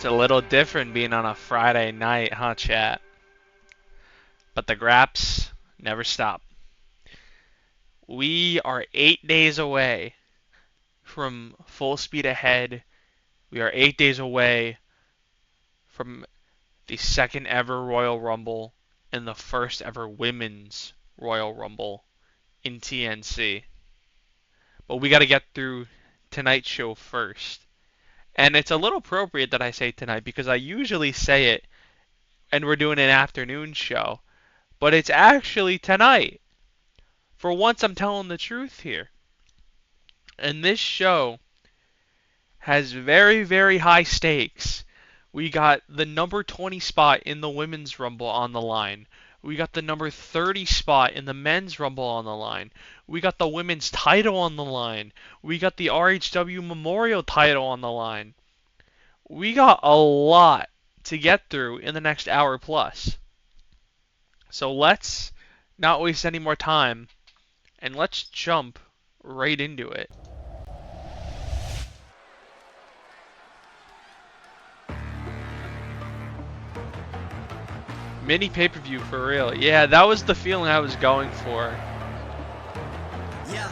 It's a little different being on a Friday night, huh, chat? But the graps never stop. We are 8 days away from full speed ahead. We are 8 days away from the second ever Royal Rumble and the first ever women's Royal Rumble in TNC. But we got to get through tonight's show first. And it's a little appropriate that I say tonight because I usually say it and we're doing an afternoon show. But it's actually tonight. For once, I'm telling the truth here. And this show has very, very high stakes. We got the number 20 spot in the Women's Rumble on the line. We got the number 30 spot in the Men's Rumble on the line. We got the Women's title on the line. We got the RHW Memorial title on the line. We got a lot to get through in the next hour plus. So let's not waste any more time and let's jump right into it. Mini pay-per-view for real. Yeah, that was the feeling I was going for. Yeah.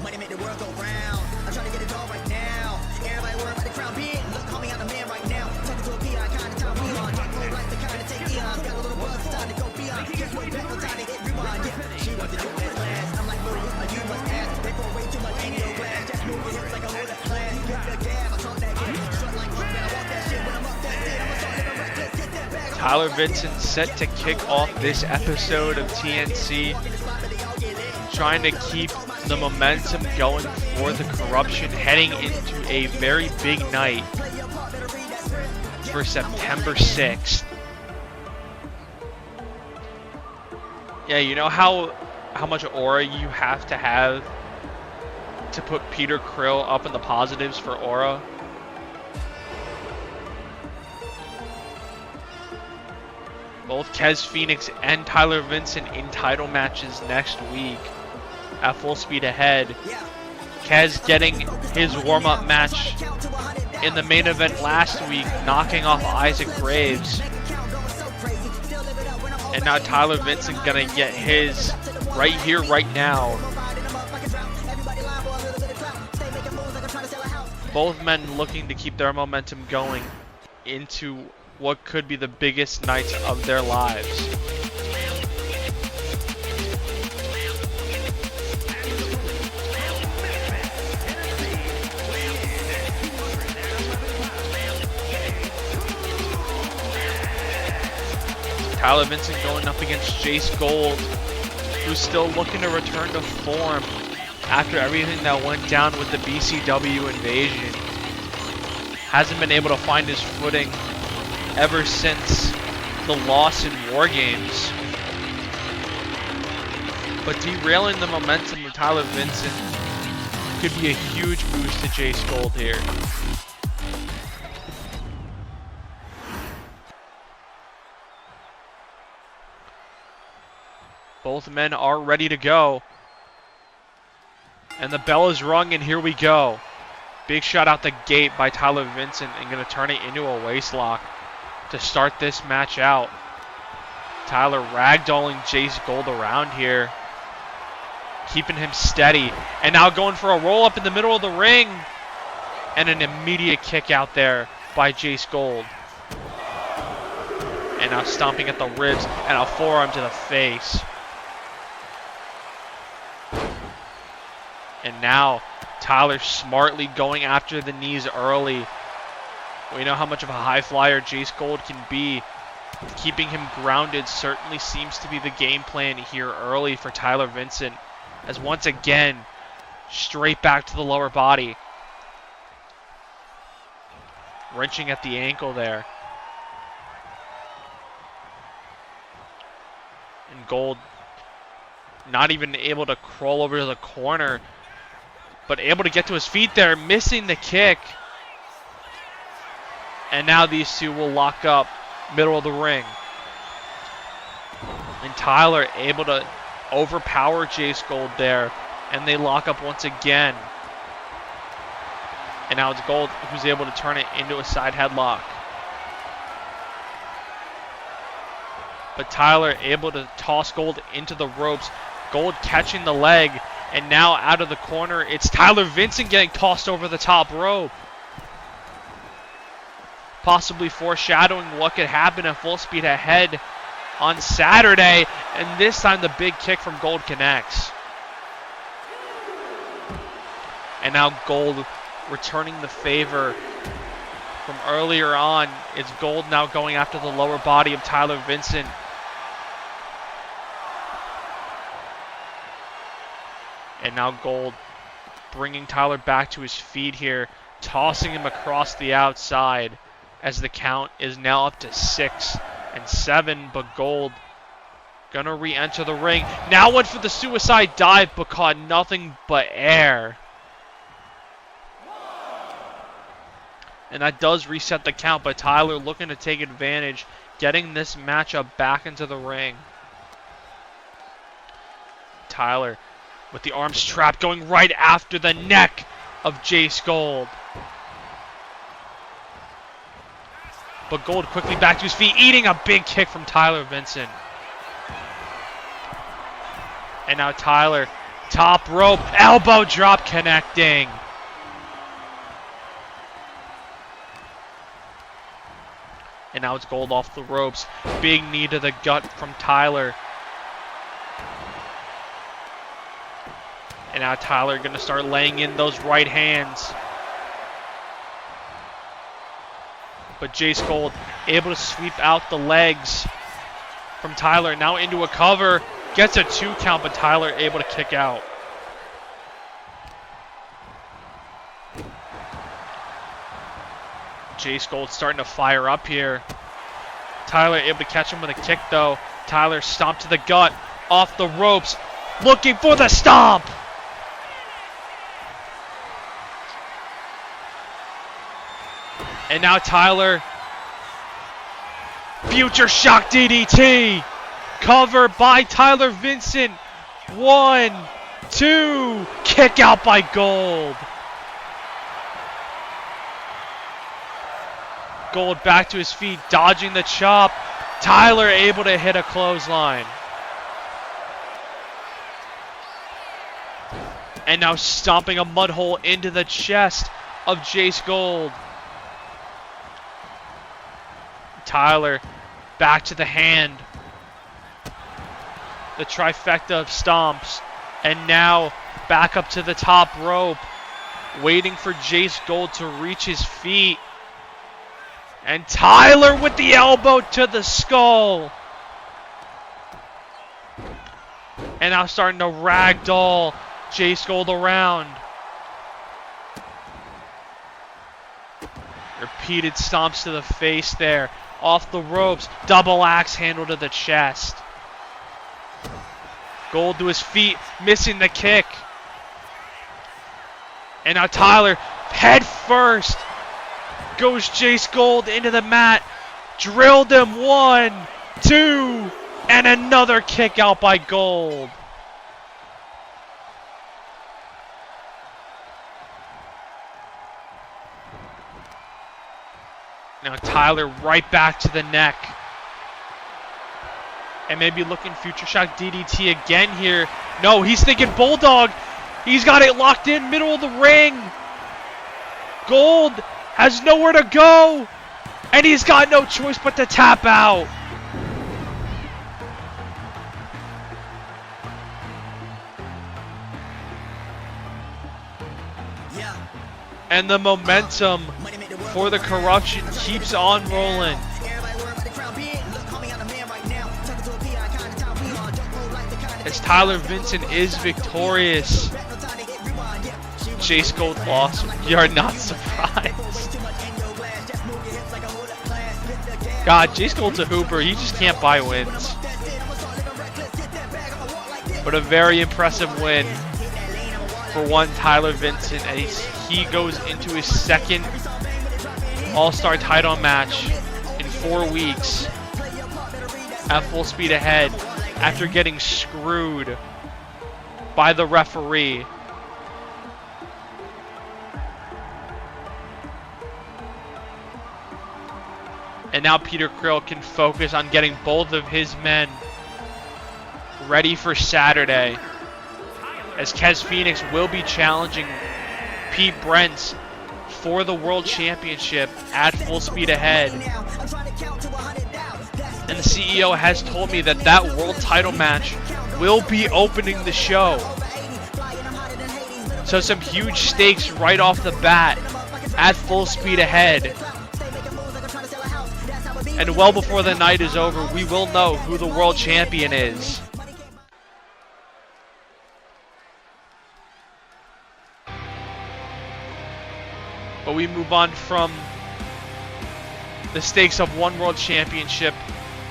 Money make the world go round. I'm trying to get it all right now. Everybody worry about the crown being. Look, call me out the man right now. Talking to a PI, kind of time we on. Can't go like the kind of take eons. Got a little buzz, it's time to go beyond. Just way back, no time to hit rewind. Yeah, she wants to do it last. I'm like, bro, you must ask. They pour way too much ain't no glass. Just move your hips like a whole class. Get the gab, I talk that game. Shut like fuck, man, I walk that shit. When I'm up that shit, I'ma start living reckless. Get that bag. Tyler Vincent set to kick off this episode of TNC, trying to keep the momentum going for the corruption, heading into a very big night for September 6th. Yeah, you know how much aura you have to put Peter Krill up in the positives for aura? Both Kez Phoenix and Tyler Vincent in title matches next week at full speed ahead. Kez getting his warm-up match in the main event last week, knocking off Isaac Graves. And now Tyler Vincent gonna get his right here, right now. Both men looking to keep their momentum going into what could be the biggest nights of their lives. Tyler Vincent going up against Jace Gold, who's still looking to return to form after everything that went down with the BCW invasion. Hasn't been able to find his footing ever since the loss in War Games. But derailing the momentum of Tyler Vincent could be a huge boost to Jace Gold here. Both men are ready to go. And the bell is rung, and here we go. Big shot out the gate by Tyler Vincent, and going to turn it into a waistlock to start this match out. Tyler ragdolling Jace Gold around here, keeping him steady. And now going for a roll up in the middle of the ring. And an immediate kick out there by Jace Gold. And now stomping at the ribs and a forearm to the face. And now Tyler smartly going after the knees early. We know how much of a high flyer Jace Gold can be. Keeping him grounded certainly seems to be the game plan here early for Tyler Vincent. As once again, straight back to the lower body. Wrenching at the ankle there. And Gold not even able to crawl over to the corner, but able to get to his feet there, missing the kick. And now these two will lock up middle of the ring. And Tyler able to overpower Jace Gold there, and they lock up once again. And now it's Gold who's able to turn it into a side headlock. But Tyler able to toss Gold into the ropes. Gold catching the leg. And now out of the corner, it's Tyler Vincent getting tossed over the top rope. Possibly foreshadowing what could happen at Full Speed Ahead on Saturday. And this time the big kick from Gold connects. And now Gold returning the favor from earlier on. It's Gold now going after the lower body of Tyler Vincent. And now Gold bringing Tyler back to his feet here, tossing him across the outside as the count is now up to 6 and 7. But Gold gonna re-enter the ring. Now went for the suicide dive, but caught nothing but air. And that does reset the count, but Tyler looking to take advantage, getting this matchup back into the ring. Tyler with the arms trapped, going right after the neck of Jace Gold. But Gold quickly back to his feet, eating a big kick from Tyler Vincent. And now Tyler, top rope, elbow drop connecting. And now it's Gold off the ropes. Big knee to the gut from Tyler. And now Tyler going to start laying in those right hands. But Jace Gold able to sweep out the legs from Tyler. Now into a cover. Gets a 2 count, but Tyler able to kick out. Jace Gold starting to fire up here. Tyler able to catch him with a kick though. Tyler stomped to the gut. Off the ropes. Looking for the stomp. And now Tyler, future shock DDT, covered by Tyler Vincent. 1, 2, kick out by Gold. Gold back to his feet, dodging the chop. Tyler able to hit a clothesline. And now stomping a mud hole into the chest of Jace Gold. Tyler back to the hand. The trifecta of stomps. And now back up to the top rope. Waiting for Jace Gold to reach his feet. And Tyler with the elbow to the skull. And now starting to ragdoll Jace Gold around. Repeated stomps to the face there. Off the ropes. Double axe handle to the chest. Gold to his feet. Missing the kick. And now Tyler, head first. Goes Jace Gold into the mat. Drilled him. 1, 2. And another kick out by Gold. Now Tyler right back to the neck. And maybe looking future shock DDT again here. No, he's thinking Bulldog. He's got it locked in, middle of the ring. Gold has nowhere to go. And he's got no choice but to tap out. And the momentum for the Corruption keeps on rolling. As Tyler Vincent is victorious. Jace Gold lost. You're not surprised. God, Jace Gold's a hooper. He just can't buy wins. But a very impressive win for one Tyler Vincent as he goes into his second All-Star title match in 4 weeks at Full Speed Ahead after getting screwed by the referee. And now Peter Krill can focus on getting both of his men ready for Saturday, as Kez Phoenix will be challenging Pete Brents for the World Championship at Full Speed Ahead. And the CEO has told me that that world title match will be opening the show. So some huge stakes right off the bat at Full Speed Ahead. And well before the night is over, we will know who the world champion is. But we move on from the stakes of one world championship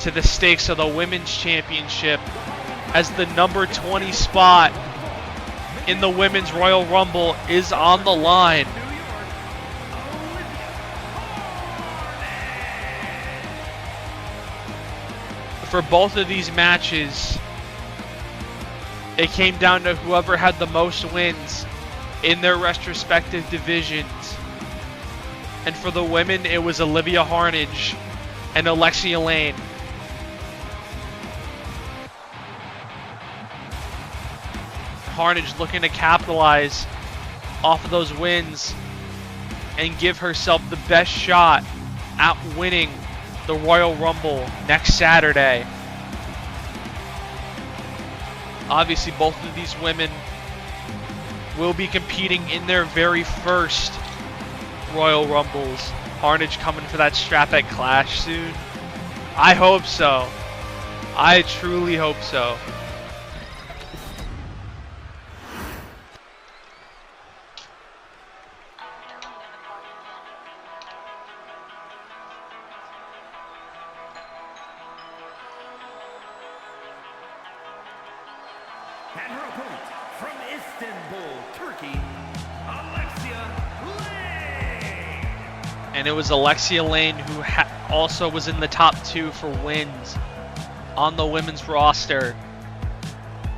to the stakes of the women's championship, as the number 20 spot in the women's Royal Rumble is on the line. For both of these matches, it came down to whoever had the most wins in their respective divisions. And for the women, it was Olivia Harnage and Alexia Lane. Harnage looking to capitalize off of those wins and give herself the best shot at winning the Royal Rumble next Saturday. Obviously, both of these women will be competing in their very first Royal Rumbles. Harnage coming for that strap at Clash soon. I hope so. I truly hope so. And her opponent from Istanbul, Turkey, Alexia Lane. And it was Alexia Lane who also was in the top 2 for wins on the women's roster.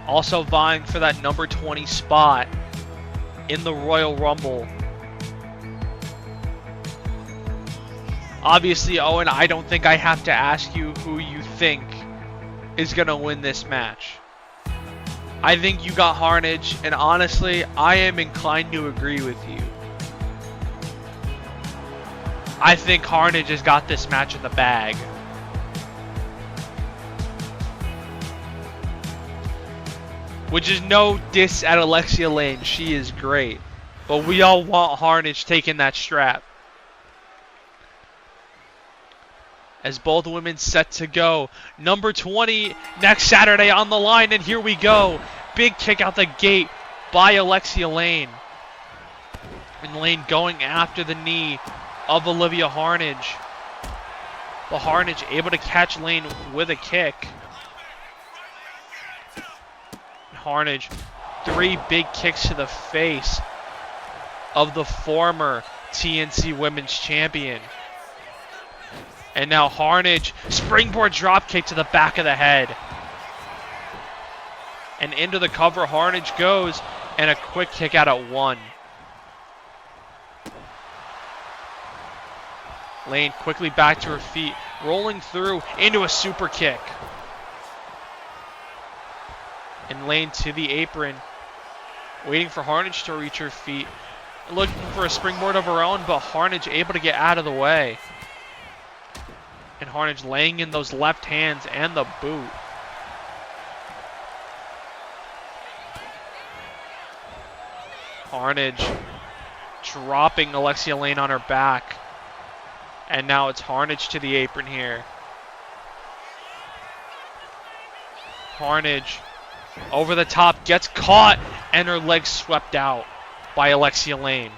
Also vying for that number 20 spot in the Royal Rumble. Obviously, Owen, I don't think I have to ask you who you think is going to win this match. I think you got Harnage, and honestly, I am inclined to agree with you. I think Harnage has got this match in the bag. Which is no diss at Alexia Lane. She is great. But we all want Harnage taking that strap. As both women set to go. Number 20 next Saturday on the line, and here we go. Big kick out the gate by Alexia Lane. And Lane going after the knee of Olivia Harnage. But Harnage able to catch Lane with a kick. Harnage, 3 big kicks to the face of the former TNC Women's Champion. And now Harnage, springboard drop kick to the back of the head. And into the cover Harnage goes, and a quick kick out at 1. Lane quickly back to her feet, rolling through into a super kick. And Lane to the apron, waiting for Harnage to reach her feet. Looking for a springboard of her own, but Harnage able to get out of the way. And Harnage laying in those left hands and the boot. Harnage dropping Alexia Lane on her back. And now it's Harnage to the apron here. Harnage over the top, gets caught, and her legs swept out by Alexia Lane.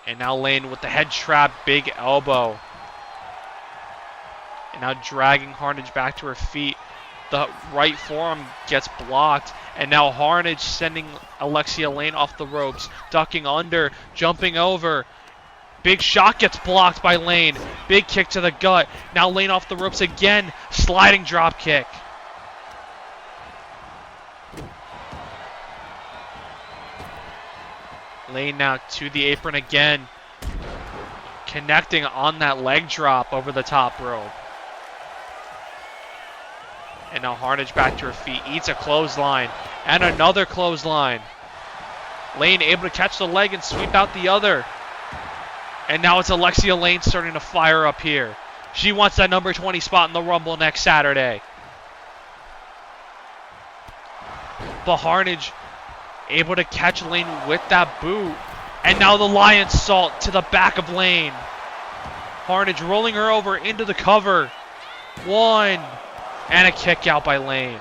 And now Lane with the head trap, big elbow. And now dragging Harnage back to her feet. The right forearm gets blocked. And now Harnage sending Alexia Lane off the ropes. Ducking under, jumping over. Big shot gets blocked by Lane. Big kick to the gut. Now Lane off the ropes again. Sliding drop kick. Lane now to the apron again. connecting on that leg drop over the top rope. And now Harnage back to her feet, eats a clothesline, and another clothesline. Lane able to catch the leg and sweep out the other. And now it's Alexia Lane starting to fire up here. She wants that number 20 spot in the Rumble next Saturday. But Harnage able to catch Lane with that boot. And now the Lion Salt to the back of Lane. Harnage rolling her over into the cover. 1. And a kick out by Lane.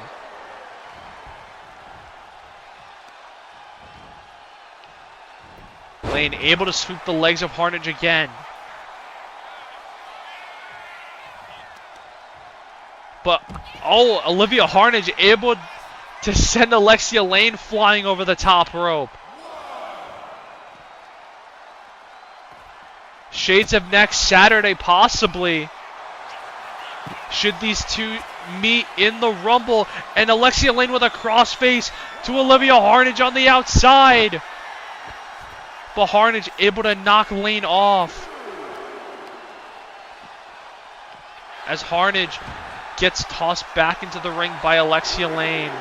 Lane able to sweep the legs of Harnage again. But, Olivia Harnage able to send Alexia Lane flying over the top rope. Shades of next Saturday, possibly. Should these two meet in the Rumble. And Alexia Lane with a crossface to Olivia Harnage on the outside. But Harnage able to knock Lane off. As Harnage gets tossed back into the ring by Alexia Lane.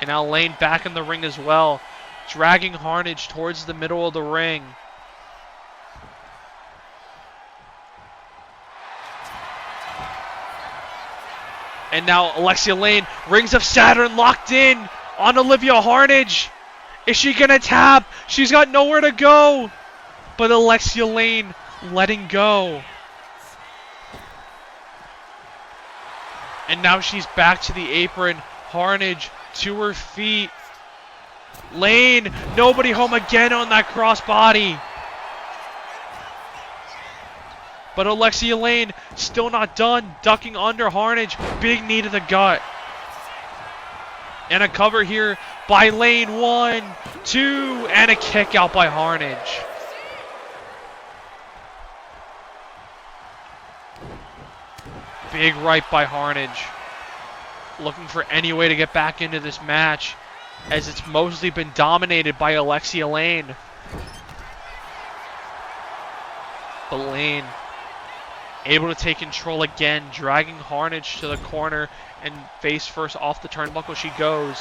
And now Lane back in the ring as well, dragging Harnage towards the middle of the ring. And now Alexia Lane, Rings of Saturn locked in on Olivia Harnage. Is she going to tap? She's got nowhere to go. But Alexia Lane letting go. And now she's back to the apron. Harnage to her feet. Lane, nobody home again on that crossbody. But Alexia Lane still not done. Ducking under Harnage. Big knee to the gut. And a cover here by Lane. 1, 2, and a kick out by Harnage. Big right by Harnage. Looking for any way to get back into this match, as it's mostly been dominated by Alexia Lane. But Lane able to take control again, dragging Harnage to the corner, and face first off the turnbuckle she goes.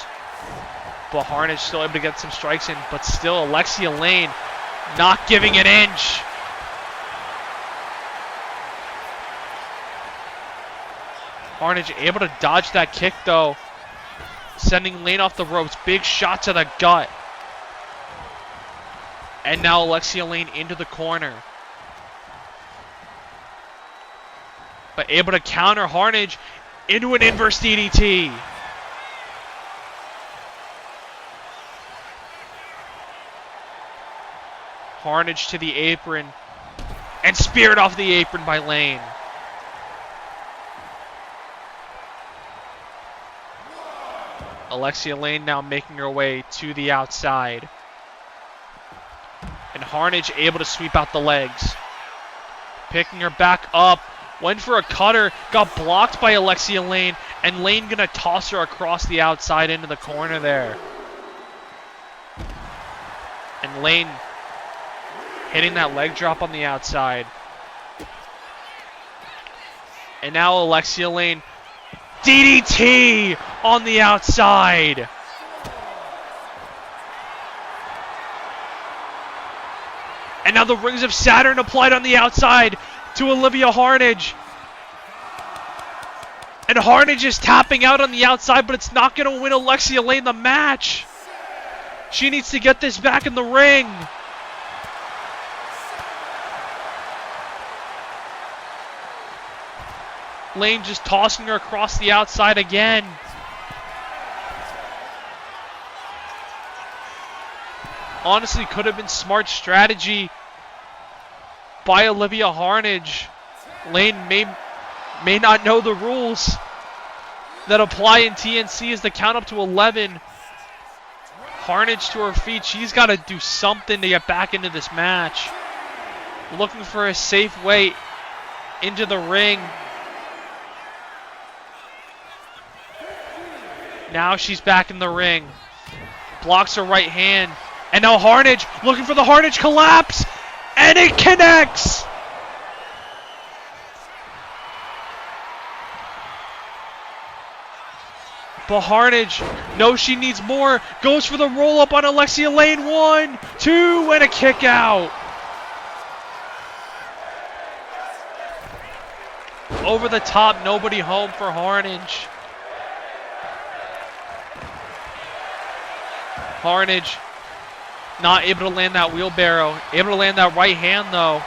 But Harnage still able to get some strikes in, but still Alexia Lane not giving an inch. Harnage able to dodge that kick though, sending Lane off the ropes. Big shot to the gut. And now Alexia Lane into the corner. But able to counter Harnage into an inverse DDT. Harnage to the apron. And speared off the apron by Lane. Alexia Lane now making her way to the outside. And Harnage able to sweep out the legs. Picking her back up. Went for a cutter. Got blocked by Alexia Lane. And Lane going to toss her across the outside into the corner there. And Lane hitting that leg drop on the outside. And now Alexia Lane. DDT on the outside. And now the Rings of Saturn applied on the outside to Olivia Harnage. And Harnage is tapping out on the outside, but it's not going to win Alexia Lane the match. She needs to get this back in the ring. Lane just tossing her across the outside again. Honestly, could have been smart strategy by Olivia Harnage. Lane may not know the rules that apply in TNC as the count up to 11. Harnage to her feet. She's got to do something to get back into this match. Looking for a safe way into the ring. Now she's back in the ring. Blocks her right hand. And now Harnage looking for the Harnage collapse. And it connects! But Harnage knows she needs more. Goes for the roll-up on Alexia Lane. 1, 2, and a kick out. Over the top, nobody home for Harnage. Harnage not able to land that wheelbarrow. Able to land that right hand, though.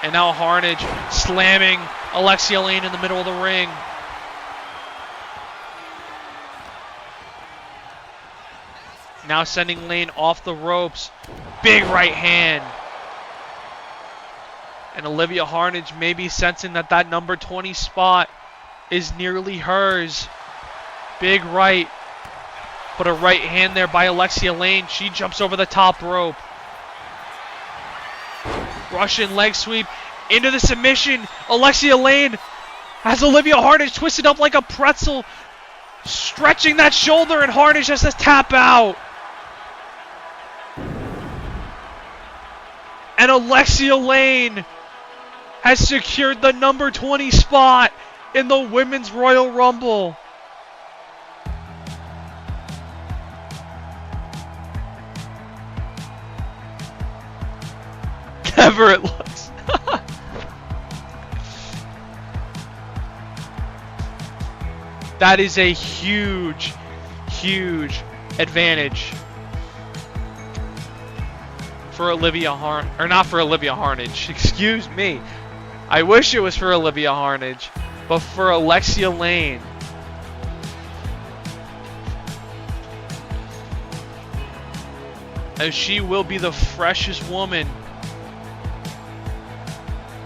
And now Harnage slamming Alexia Lane in the middle of the ring. Now sending Lane off the ropes. Big right hand. And Olivia Harnage may be sensing that that number 20 spot is nearly hers. Big right. But a right hand there by Alexia Lane. She jumps over the top rope. Russian leg sweep into the submission. Alexia Lane has Olivia Harnage twisted up like a pretzel. Stretching that shoulder, and Harnage has to tap out. And Alexia Lane has secured the number 20 spot in the Women's Royal Rumble. Clever it looks. That is a huge, huge advantage for Olivia or not for Olivia Harnage, excuse me. I wish it was for Olivia Harnage, but for Alexia Lane. As she will be the freshest woman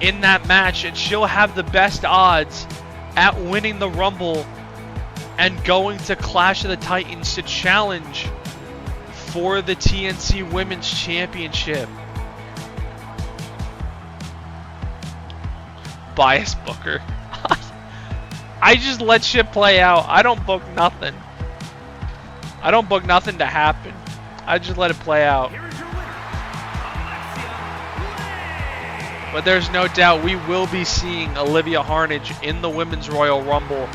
in that match, and she'll have the best odds at winning the Rumble and going to Clash of the Titans to challenge for the TNC Women's Championship. Bias booker. I just let shit play out. I don't book nothing. I don't book nothing to happen. I just let it play out. But there's no doubt we will be seeing Olivia Harnage in the Women's Royal Rumble.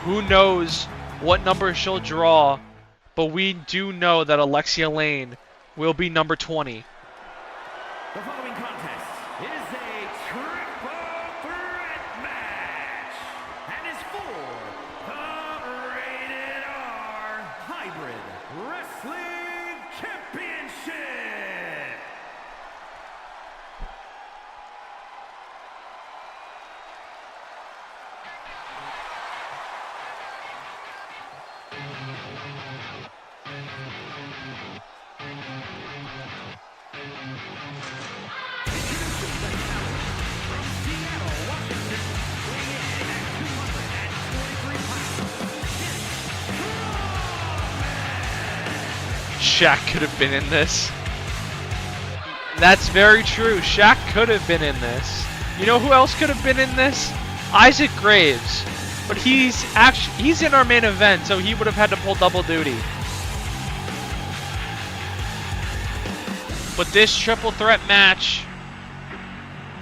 Who knows what number she'll draw, but we do know that Alexia Lane will be number 20. The following contest is a triple threat match and is for the Rated R Hybrid Wrestling Championship. Shaq could have been in this. That's very true. Shaq could have been in this. You know who else could have been in this? Isaac Graves. But he's in our main event, so he would have had to pull double duty. But this triple threat match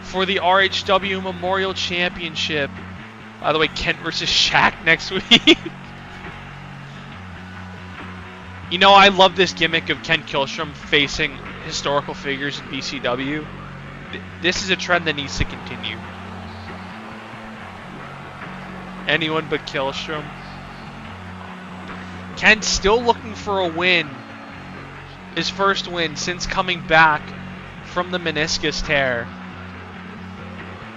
for the RHW Memorial Championship. By the way, Kent versus Shaq next week. You know, I love this gimmick of Ken Killstrom facing historical figures in BCW. This is a trend that needs to continue. Anyone but Killstrom. Ken's still looking for a win. His first win since coming back from the meniscus tear.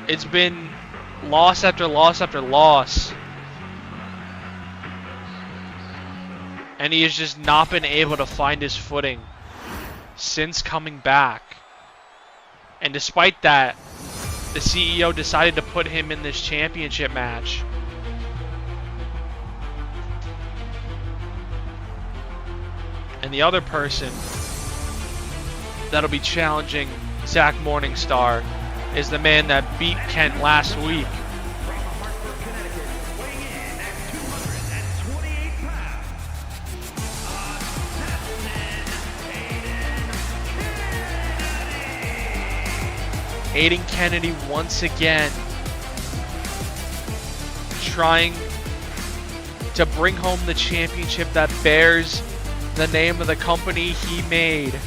It's been loss after loss after loss. And he has just not been able to find his footing since coming back. And despite that, the CEO decided to put him in this championship match. And the other person that'll be challenging Zach Morningstar is the man that beat Kent last week. Aiden Kennedy once again trying to bring home the championship that bears the name of the company he made.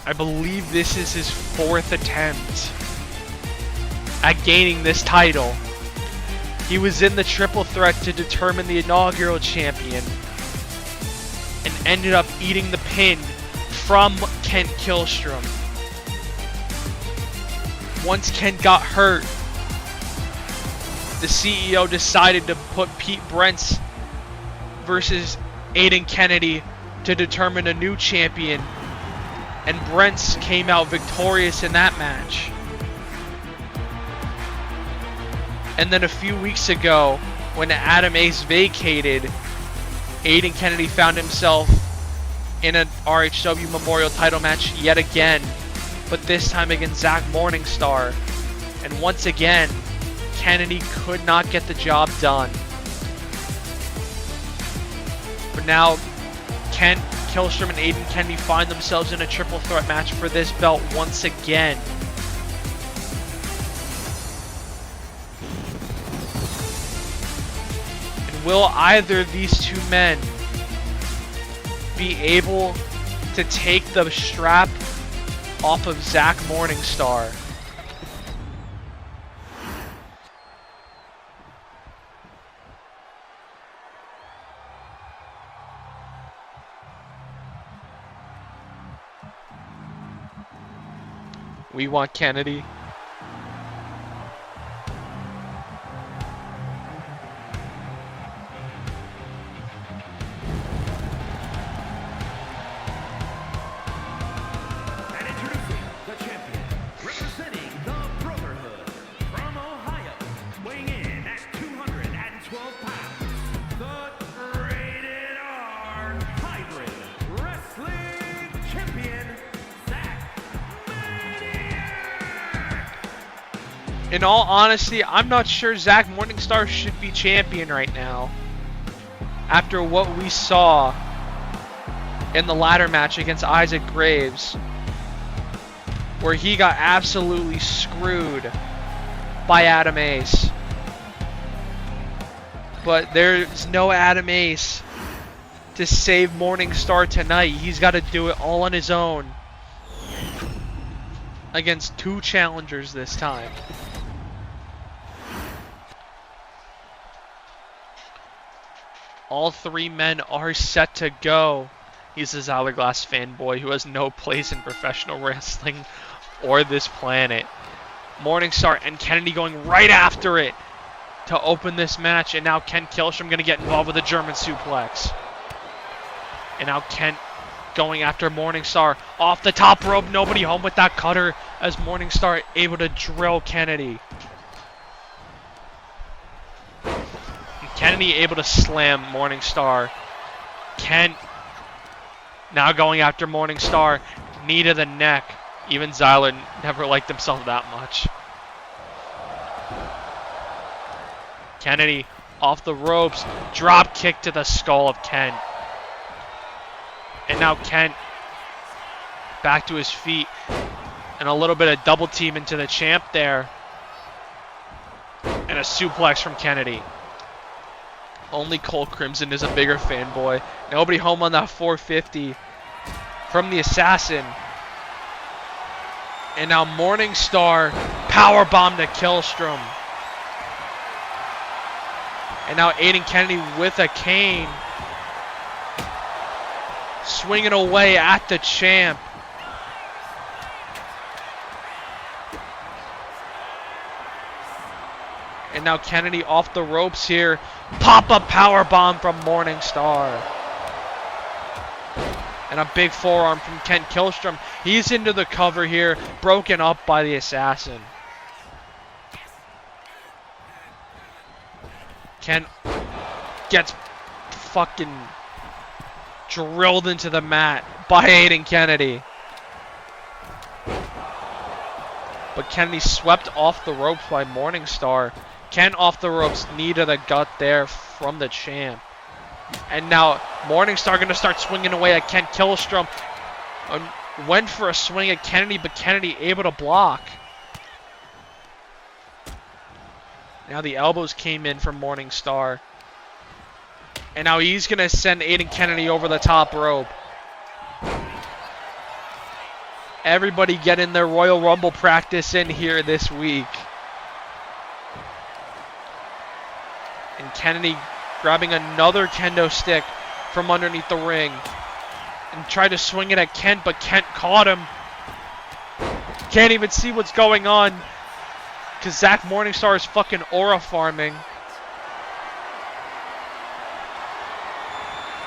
I believe this is his 4th attempt at gaining this title. He was in the triple threat to determine the inaugural champion and ended up eating the pin from Kent Killstrom. Once Kent got hurt, the CEO decided to put Pete Brents versus Aiden Kennedy to determine a new champion, and Brents came out victorious in that match. And then a few weeks ago, when Adam Ace vacated, Aiden Kennedy found himself in an RHW Memorial title match yet again, but this time against Zach Morningstar. And once again, Kennedy could not get the job done. But now, Kent Killstrom and Aiden Kennedy find themselves in a triple threat match for this belt once again. And will either of these two men be able to take the strap off of Zach Morningstar? We want Kennedy. And introducing the champion, representing the Brotherhood, from Ohio, weighing in at 212 pounds, the Rated R Hybrid Wrestling Champion, Zach. In all honesty, I'm not sure Zach Morningstar should be champion right now. After what we saw in the ladder match against Isaac Graves, where he got absolutely screwed by Adam Ace. But there's no Adam Ace to save Morningstar tonight. He's got to do it all on his own against two challengers this time. All three men are set to go. He's a Hourglass fanboy who has no place in professional wrestling or this planet. Morningstar and Kennedy going right after it to open this match. And now Kent Killstrom going to get involved with a German suplex. And now Kent going after Morningstar off the top rope. Nobody home with that cutter as Morningstar able to drill Kennedy. Kennedy able to slam Morningstar. Kent now going after Morningstar. Knee to the neck. Even Zyler never liked himself that much. Kennedy off the ropes. Drop kick to the skull of Kent. And now Kent back to his feet. And a little bit of double team into the champ there. And a suplex from Kennedy. Only Cole Crimson is a bigger fanboy. Nobody home on that 450 from the Assassin. And now Morningstar powerbomb to Killstrom. And now Aiden Kennedy with a cane. Swinging away at the champ. And now Kennedy off the ropes here. Pop-up powerbomb from Morningstar. And a big forearm from Kent Killstrom. He's into the cover here. Broken up by the Assassin. Kent gets fucking drilled into the mat by Aiden Kennedy. But Kennedy swept off the ropes by Morningstar. Kent off the ropes, knee to the gut there from the champ. And now Morningstar going to start swinging away at Kent Killstrom. Went for a swing at Kennedy, but Kennedy able to block. Now the elbows came in from Morningstar. And now he's going to send Aiden Kennedy over the top rope. Everybody getting their Royal Rumble practice in here this week. And Kennedy grabbing another kendo stick from underneath the ring. And tried to swing it at Kent, but Kent caught him. Can't even see what's going on because Zach Morningstar is fucking aura farming.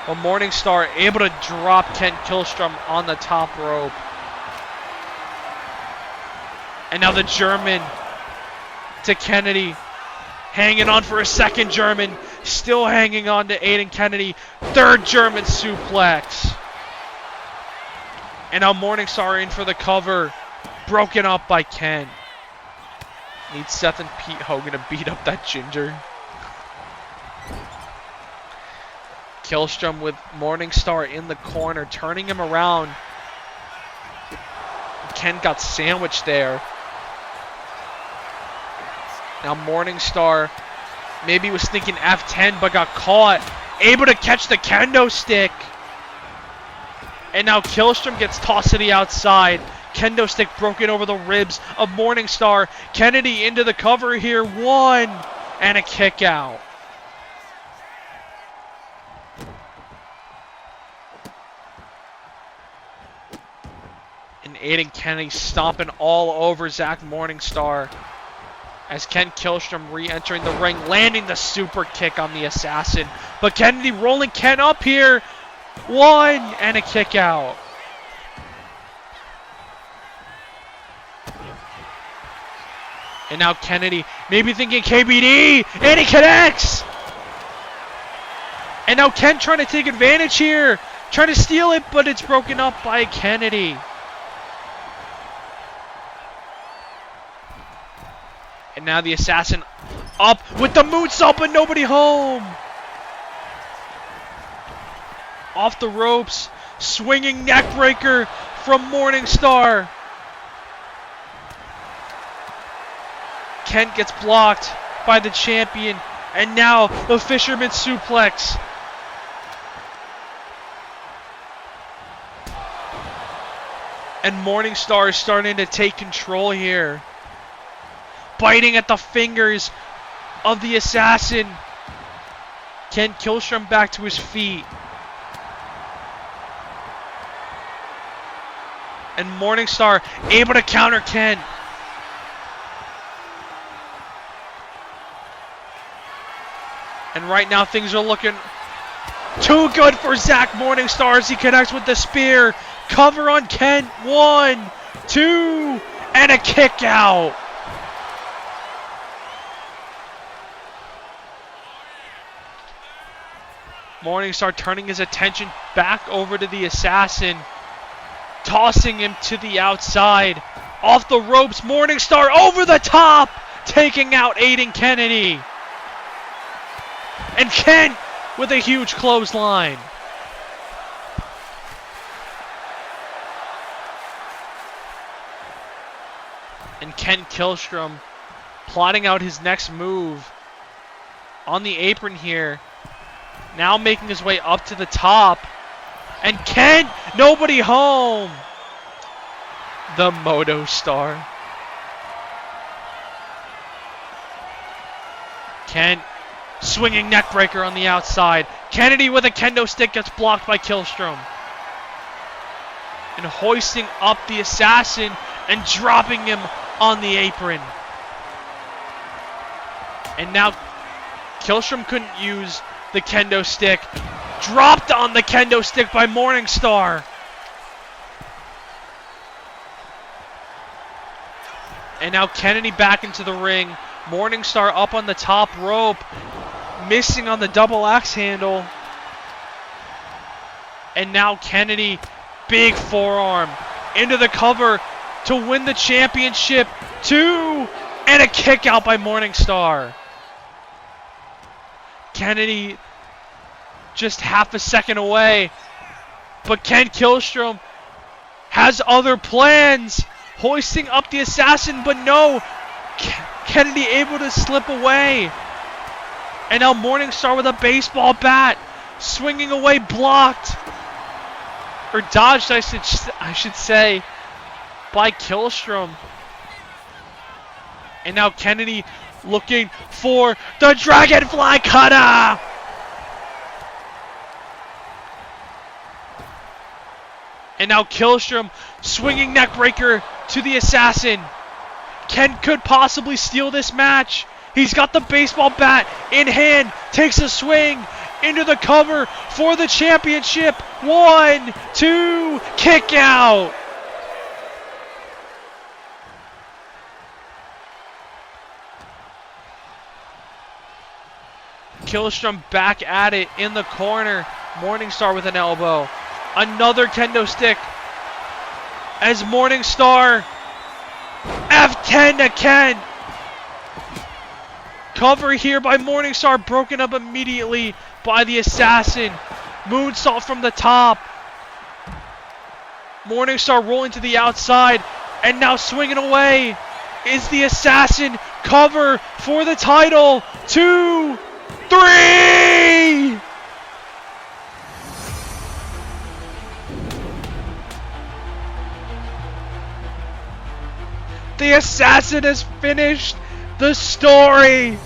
But Morningstar able to drop Kent Killstrom on the top rope. And now the German to Kennedy. Hanging on for a second German. Still hanging on to Aiden Kennedy. Third German suplex. And now Morningstar in for the cover. Broken up by Ken. Needs Seth and Pete Hogan to beat up that ginger. Killstrom with Morningstar in the corner. Turning him around. Ken got sandwiched there. Now Morningstar maybe was thinking F10 but got caught. Able to catch the kendo stick. And now Killstrom gets tossed to the outside. Kendo stick broken over the ribs of Morningstar. Kennedy into the cover here. One. And a kick out. And Aiden Kennedy stomping all over Zach Morningstar. As Ken Killstrom re-entering the ring, landing the super kick on the Assassin. But Kennedy rolling Ken up here. One, and a kick out. And now Kennedy maybe thinking KBD, and he connects! And now Ken trying to take advantage here. Trying to steal it, but it's broken up by Kennedy. And now the Assassin up with the moonsault, but nobody home. Off the ropes, swinging neckbreaker from Morningstar. Kent gets blocked by the champion, and now the Fisherman suplex. And Morningstar is starting to take control here. Biting at the fingers of the Assassin. Ken Killstrom back to his feet. And Morningstar able to counter Ken. And right now things are looking too good for Zach Morningstar as he connects with the spear. Cover on Ken. 1, 2, and a kick out. Morningstar turning his attention back over to the Assassin. Tossing him to the outside. Off the ropes, Morningstar over the top. Taking out Aiden Kennedy. And Kent with a huge clothesline. And Ken Killstrom plotting out his next move. On the apron here. Now making his way up to the top. And Kent, nobody home. The Moto Star. Kent swinging neckbreaker on the outside. Kennedy with a kendo stick gets blocked by Killstrom. And hoisting up the Assassin and dropping him on the apron. And now Killstrom couldn't use the kendo stick. Dropped on the kendo stick by Morningstar. And now Kennedy back into the ring. Morningstar up on the top rope. Missing on the double axe handle. And now Kennedy, big forearm. Into the cover to win the championship. 2, and a kick out by Morningstar. Kennedy just half a second away. But Ken Killstrom has other plans, hoisting up the assassin, but no, Kennedy able to slip away. And now Morningstar with a baseball bat, swinging away, blocked, or dodged, I should say, by Killstrom. And now Kennedy looking for the Dragonfly Cutter. And now Killstrom swinging neckbreaker to the assassin. Ken could possibly steal this match. He's got the baseball bat in hand, takes a swing into the cover for the championship. 1, 2, kick out. Killstrom back at it in the corner. Morningstar with an elbow. Another kendo stick as Morningstar F10 to Ken. Cover here by Morningstar, broken up immediately by the assassin. Moonsault from the top. Morningstar rolling to the outside and now swinging away is the assassin. Cover for the title. 2, 3. The assassin has finished the story.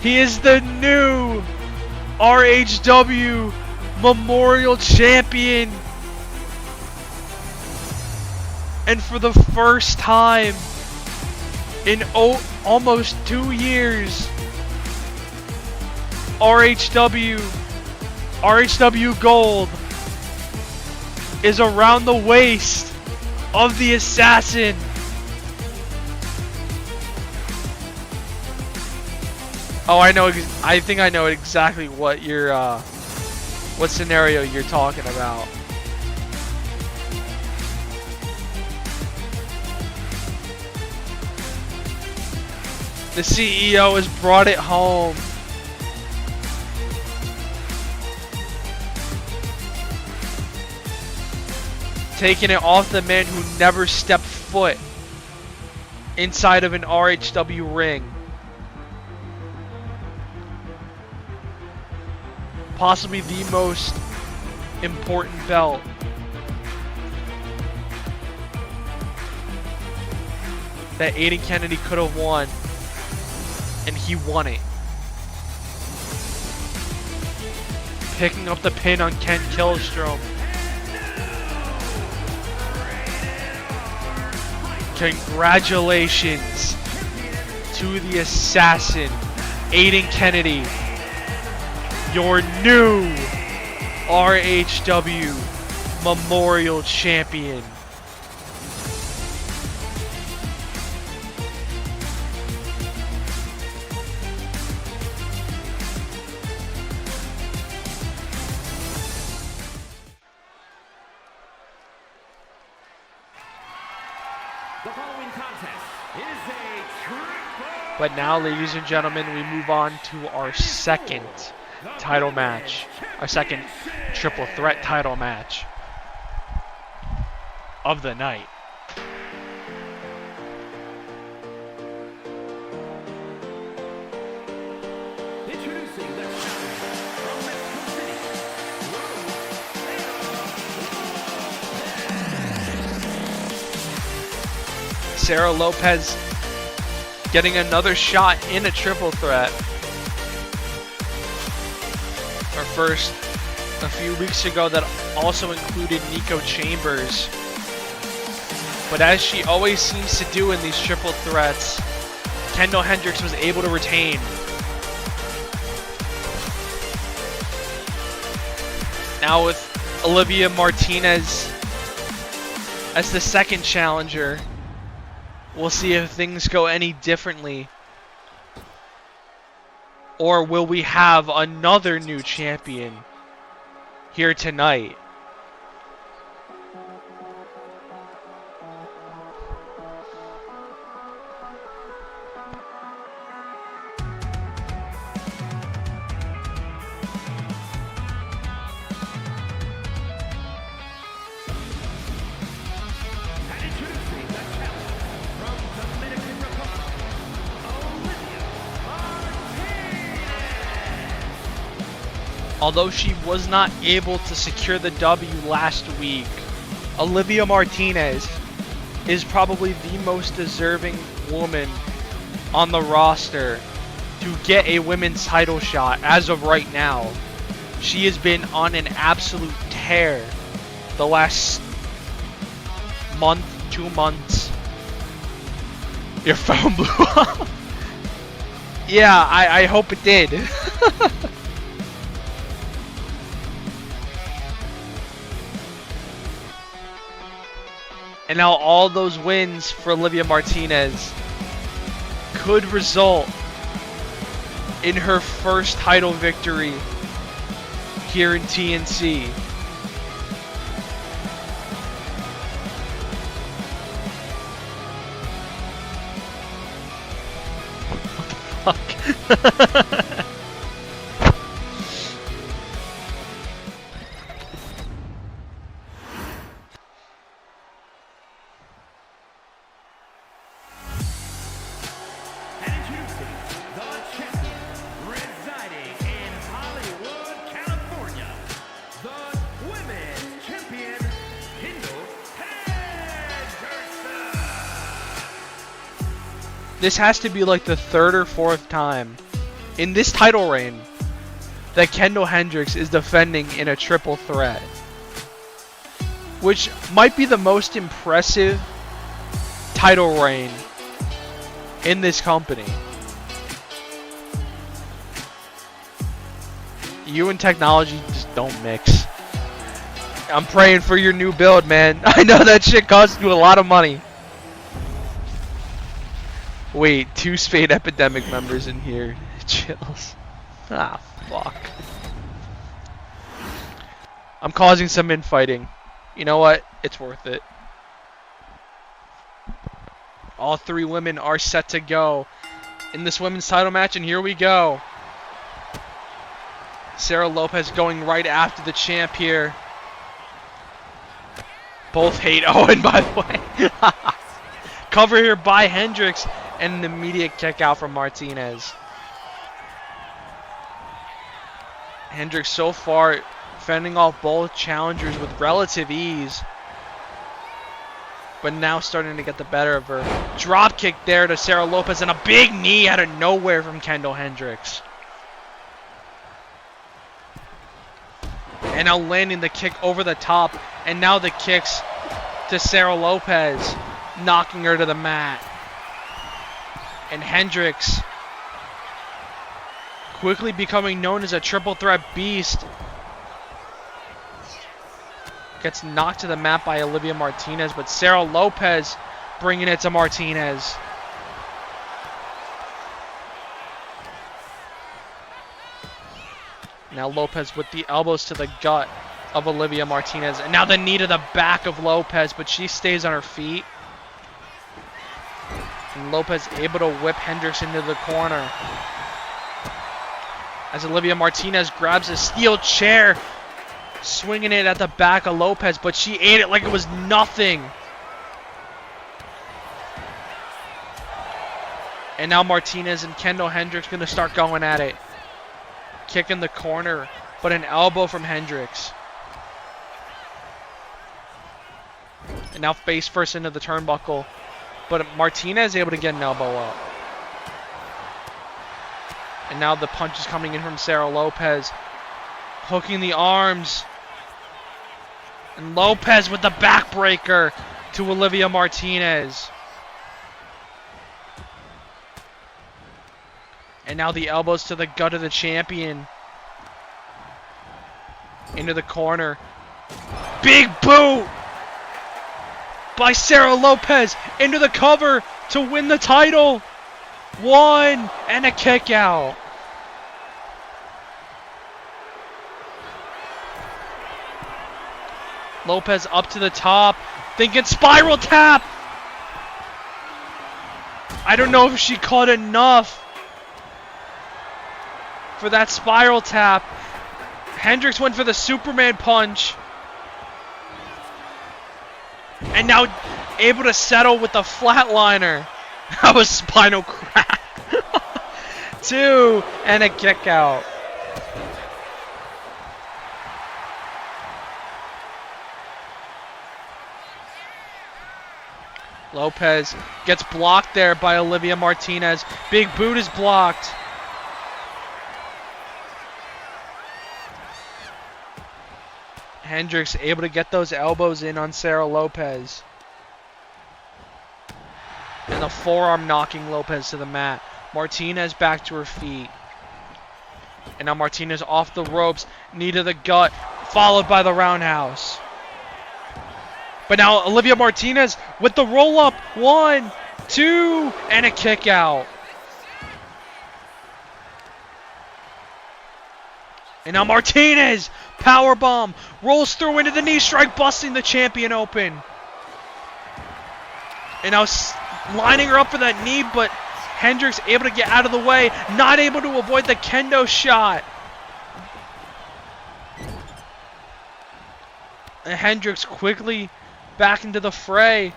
He is the new RHW Memorial Champion. And for the first time in almost 2 years, RHW Gold is around the waist of the assassin. Oh, I think I know exactly what what scenario you're talking about. The CEO has brought it home. Taking it off the man who never stepped foot inside of an RHW ring. Possibly the most important belt that Aiden Kennedy could have won, and he won it. Picking up the pin on Ken Killstrom. Congratulations to the assassin, Aiden Kennedy, your new RHW Memorial Champion. The following contest is a triple. But now, ladies and gentlemen, we move on to our second title match. Our second triple threat title match of the night. Introducing the challenger from Mexico City, Sarah Lopez getting another shot in a triple threat. Our first a few weeks ago that also included Nico Chambers. But as she always seems to do in these triple threats, Kendall Hendricks was able to retain. Now with Olivia Martinez as the second challenger, we'll see if things go any differently. Or will we have another new champion here tonight? Although she was not able to secure the W last week, Olivia Martinez is probably the most deserving woman on the roster to get a women's title shot as of right now. She has been on an absolute tear the last month, 2 months. Your phone blew up. Yeah, I hope it did. And now all those wins for Olivia Martinez could result in her first title victory here in TNC. What the fuck? And introducing the champion, residing in Hollywood, California, the women's champion, Kendall Henderson. This has to be like the third or fourth time in this title reign that Kendall Hendricks is defending in a triple threat, which might be the most impressive title reign in this company. You and technology just don't mix. I'm praying for your new build, man. I know that shit costs you a lot of money. Wait, 2 Spade Epidemic members in here. Chills. Ah, fuck. I'm causing some infighting. You know what? It's worth it. All 3 women are set to go in this women's title match, and here we go. Sarah Lopez going right after the champ here. Both hate Owen, by the way. Cover here by Hendricks, and an immediate kick out from Martinez. Hendricks so far fending off both challengers with relative ease, but now starting to get the better of her. Drop kick there to Sarah Lopez, and a big knee out of nowhere from Kendall Hendricks. And now landing the kick over the top, and now the kicks to Sarah Lopez, knocking her to the mat. And Hendricks quickly becoming known as a triple threat beast. Gets knocked to the mat by Olivia Martinez, but Sarah Lopez bringing it to Martinez. Now Lopez with the elbows to the gut of Olivia Martinez. And now the knee to the back of Lopez, but she stays on her feet. And Lopez able to whip Hendricks into the corner. As Olivia Martinez grabs a steel chair, swinging it at the back of Lopez, but she ate it like it was nothing. And now Martinez and Kendall Hendricks going to start going at it. Kick in the corner, but an elbow from Hendricks. And now face first into the turnbuckle, but Martinez able to get an elbow up. And now the punch is coming in from Sarah Lopez, hooking the arms. And Lopez with the backbreaker to Olivia Martinez. And now the elbows to the gut of the champion. Into the corner. Big boot by Sarah Lopez into the cover to win the title. 1 and a kick out. Lopez up to the top, thinking spiral tap. I don't know if she caught enough for that spiral tap. Hendricks went for the Superman punch. And now able to settle with the flatliner. That was spinal crack. 2 and a kick out. Lopez gets blocked there by Olivia Martinez. Big boot is blocked. Hendricks able to get those elbows in on Sarah Lopez. And the forearm knocking Lopez to the mat. Martinez back to her feet. And now Martinez off the ropes, knee to the gut, followed by the roundhouse. But now Olivia Martinez with the roll-up. 1, 2, and a kick out. And now Martinez, powerbomb, rolls through into the knee strike, busting the champion open. And now lining her up for that knee, but Hendricks able to get out of the way, not able to avoid the kendo shot. And Hendricks quickly back into the fray.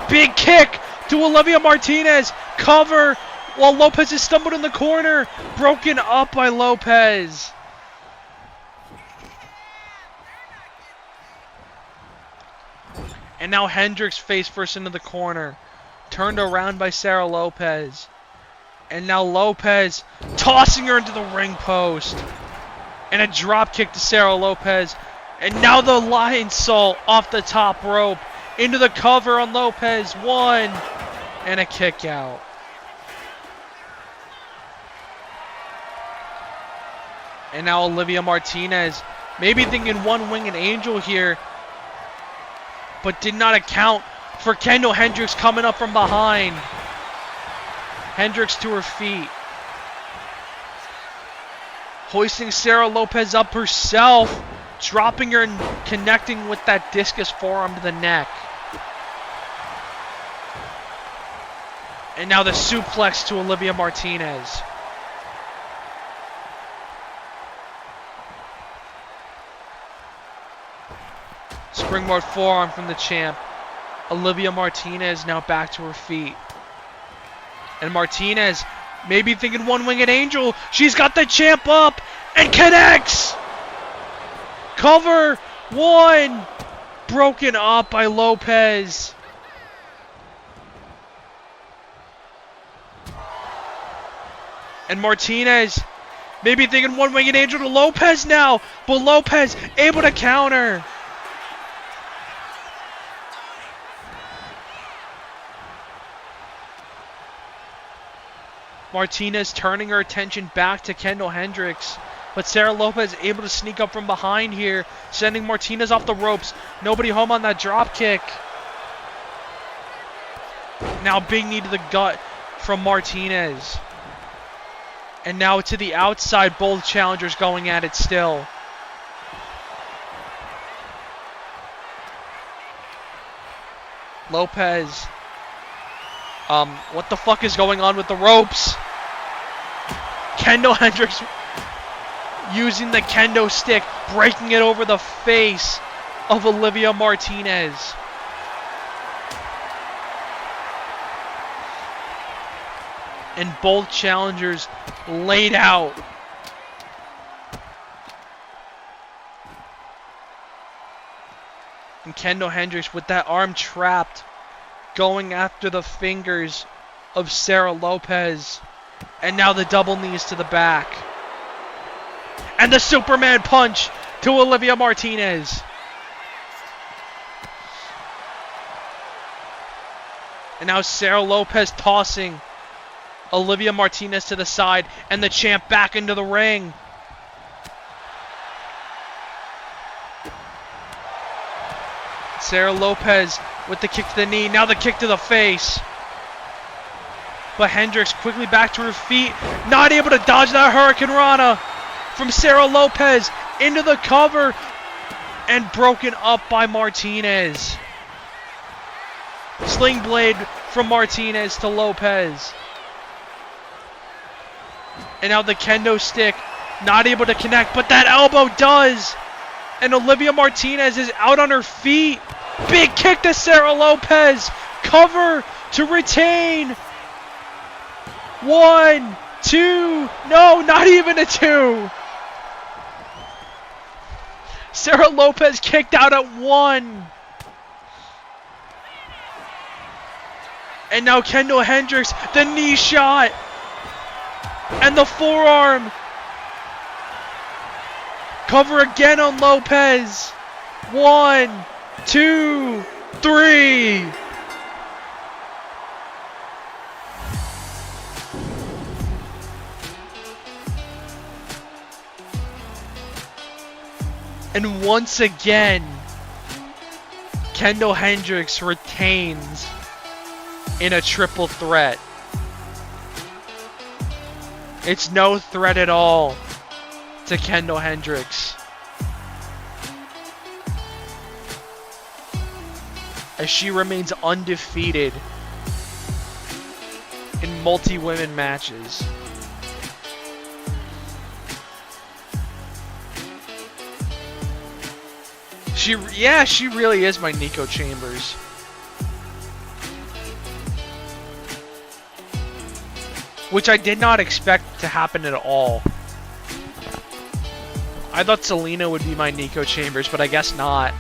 Big kick to Olivia Martinez. Cover while Lopez is stumbled in the corner. Broken up by Lopez. And now Hendricks face first into the corner. Turned around by Sarah Lopez. And now Lopez tossing her into the ring post. And a drop kick to Sarah Lopez. And now the lion salt off the top rope. Into the cover on Lopez. 1. And a kick out. And now Olivia Martinez. Maybe thinking one-winged angel here. But did not account for Kendall Hendricks coming up from behind. Hendricks to her feet. Hoisting Sarah Lopez up herself. Dropping her and connecting with that discus forearm to the neck. And now the suplex to Olivia Martinez. Springboard forearm from the champ. Olivia Martinez now back to her feet. And Martinez maybe thinking one-winged angel. She's got the champ up and connects. Cover. 1. Broken up by Lopez. And Martinez maybe thinking one-winged angel to Lopez now. But Lopez able to counter. Martinez turning her attention back to Kendall Hendricks. But Sarah Lopez able to sneak up from behind here, sending Martinez off the ropes. Nobody home on that drop kick. Now big knee to the gut from Martinez. And now to the outside, both challengers going at it still. Lopez. What the fuck is going on with the ropes? Kendall Hendricks using the kendo stick, breaking it over the face of Olivia Martinez. And both challengers laid out. And Kendall Hendricks with that arm trapped, going after the fingers of Sarah Lopez. And now the double knees to the back. And the Superman punch to Olivia Martinez. And now Sarah Lopez tossing Olivia Martinez to the side. And the champ back into the ring. Sarah Lopez with the kick to the knee. Now the kick to the face. But Hendricks quickly back to her feet. Not able to dodge that Hurricane Rana from Sarah Lopez into the cover. And broken up by Martinez. Sling blade from Martinez to Lopez. And now the kendo stick. Not able to connect. But that elbow does. And Olivia Martinez is out on her feet. Big kick to Sarah Lopez. Cover to retain. 1, 2. No, not even a 2. Sarah Lopez kicked out at 1. And now Kendall Hendricks, the knee shot. And the forearm. Cover again on Lopez. 1, 2, 3. And once again, Kendall Hendricks retains in a triple threat. It's no threat at all to Kendall Hendricks, as she remains undefeated in multi-women matches. She really is my Nico Chambers. Which I did not expect to happen at all. I thought Selena would be my Nico Chambers, but I guess not.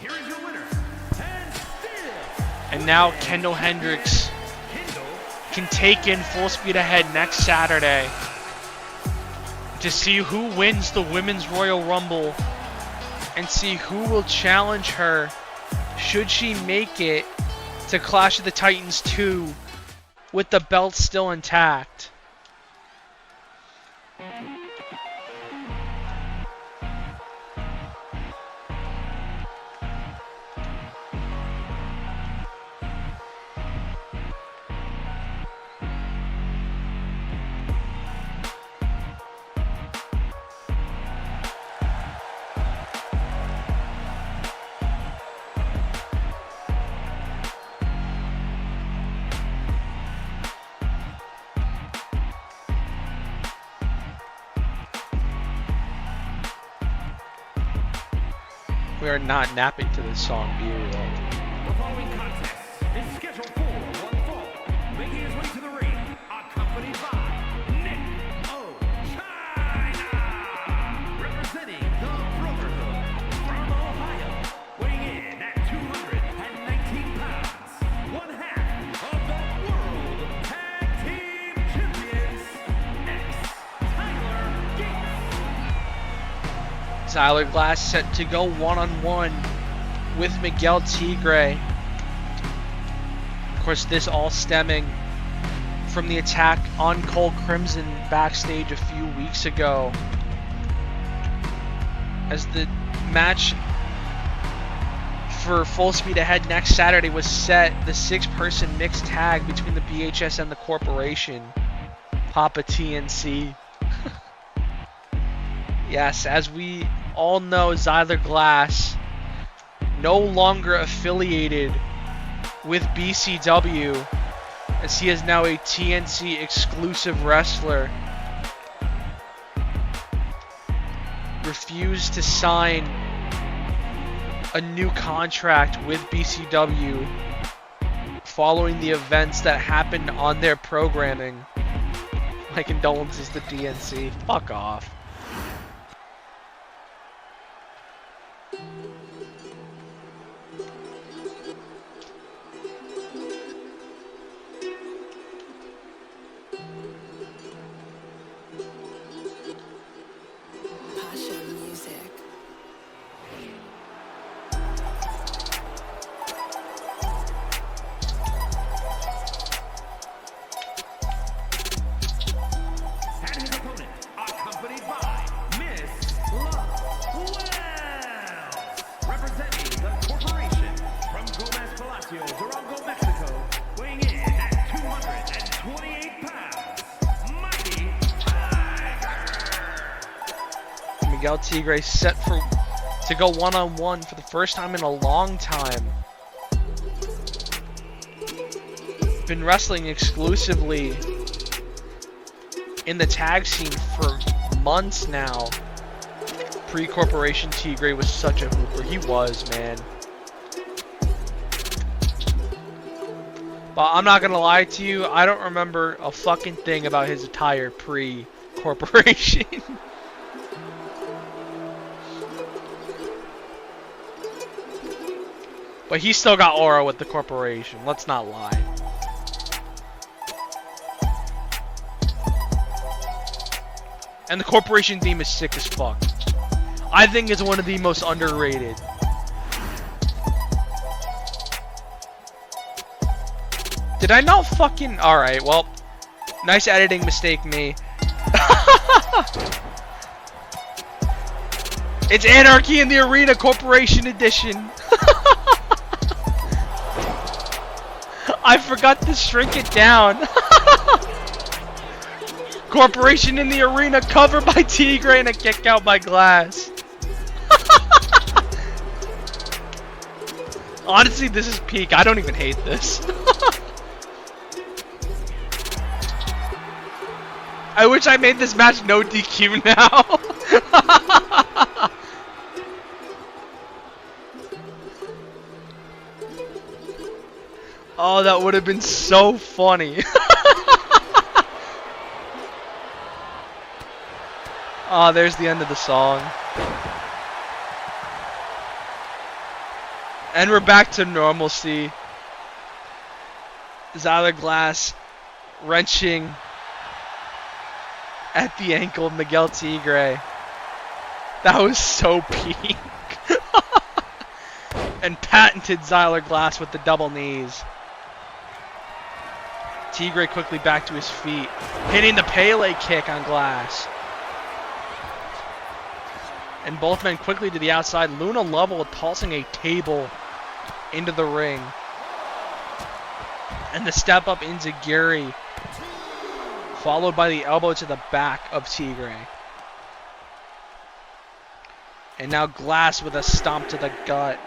Here is your winner, and still And now Kendall Hendricks can take in Full Speed Ahead next Saturday to see who wins the Women's Royal Rumble and see who will challenge her should she make it to Clash of the Titans 2 with the belt still intact. We are not napping to this song, be real. the following contest is scheduled for one fall. Making his way to the ring, accompanied by Nick China, representing the Brotherhood from Ohio, weighing in at 219 pounds, one half of the World Tag Team Champions, Tyler Gates. Tyler Glass set to go one-on-one with Miguel Tigre. Of course, this all stemming from the attack on Cole Crimson backstage a few weeks ago, as the match for Full Speed Ahead next Saturday was set, the 6-person mixed tag between the BHS and the Corporation, Papa TNC. Yes, as we all know, Zyler Glass no longer affiliated with BCW, as he is now a TNC exclusive wrestler. Refused to sign a new contract with BCW following the events that happened on their programming. My condolences to TNC. Fuck off. And his opponent, accompanied by Miss Love Wells, representing the Corporation from Gomez Palacio, Durango, Mexico, weighing in at 228 pounds, Mighty Tiger. Miguel Tigre set to go one-on-one for the first time in a long time. Been wrestling exclusively in the tag scene for months now. Pre-Corporation Tigre was such a hooper. He was, man. But I'm not gonna lie to you, I don't remember a fucking thing about his attire pre-Corporation. But he still got aura with the corporation. Let's not lie. And the corporation theme is sick as fuck. I think it's one of the most underrated. Did I not fucking... Alright, well. Nice editing mistake, me. It's Anarchy in the Arena Corporation Edition. I forgot to shrink it down. Corporation in the Arena, cover by Tigre and a kick out by Glass. Honestly, this is peak. I don't even hate this. I wish I made this match no DQ now. Oh, that would have been so funny. Oh, there's the end of the song. And we're back to normalcy. Zyler Glass wrenching at the ankle of Miguel Tigre. That was so peak. And patented Zyler Glass with the double knees. Tigre quickly back to his feet, hitting the Pele kick on Glass. And both men quickly to the outside. Luna Lovell tossing a table into the ring. And the step up Inzaguri, followed by the elbow to the back of Tigre. And now Glass with a stomp to the gut.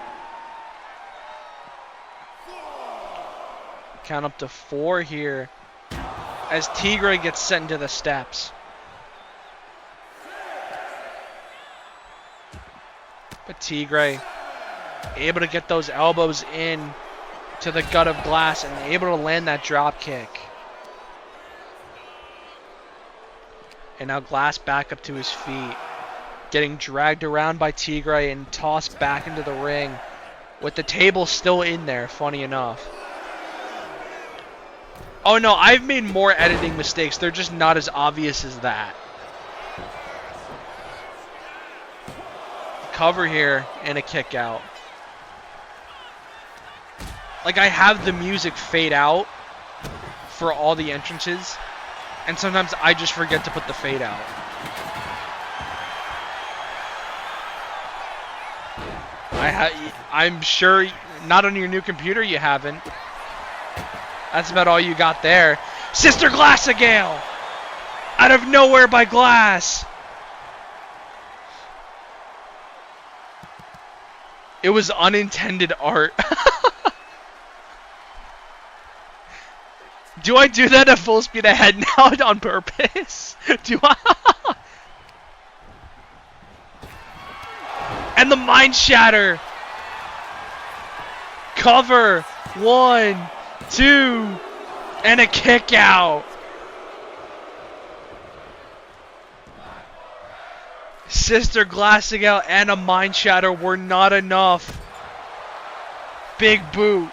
Count up to 4 here as Tigre gets sent into the steps. But Tigre able to get those elbows in to the gut of Glass and able to land that drop kick. And now Glass back up to his feet, getting dragged around by Tigre and tossed back into the ring with the table still in there, funny enough. Oh no, I've made more editing mistakes. They're just not as obvious as that. Cover here and a kick out. Like, I have the music fade out for all the entrances, and sometimes I just forget to put the fade out. I'm sure not on your new computer you haven't. That's about all you got there. Sister Glassagale! Out of nowhere by Glass! It was unintended art. Do I do that at full speed ahead now on purpose? Do I? And the Mind Shatter! Cover! 1, 2, and a kick out. Sister Glassagale and a Mind Shatter were not enough. Big boot.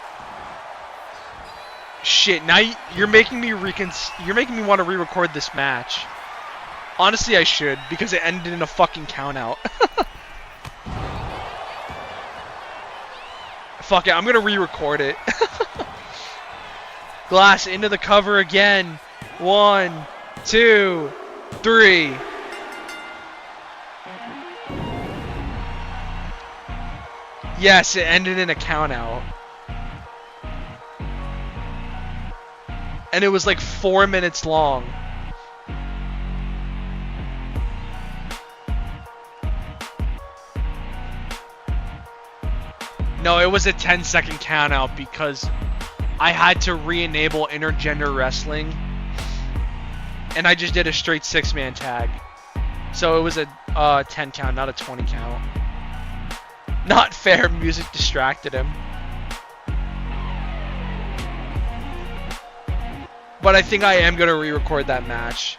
Shit, now you're making me want to re-record this match. Honestly, I should, because it ended in a fucking countout. Fuck it, I'm gonna re-record it. Glass into the cover again. 1, 2, 3. Yes, it ended in a countout. And it was like 4 minutes long. No, it was a 10-second countout because I had to re-enable intergender wrestling. And I just did a straight 6-man tag. So it was a 10 count, not a 20 count. Not fair, music distracted him. But I think I am going to re-record that match.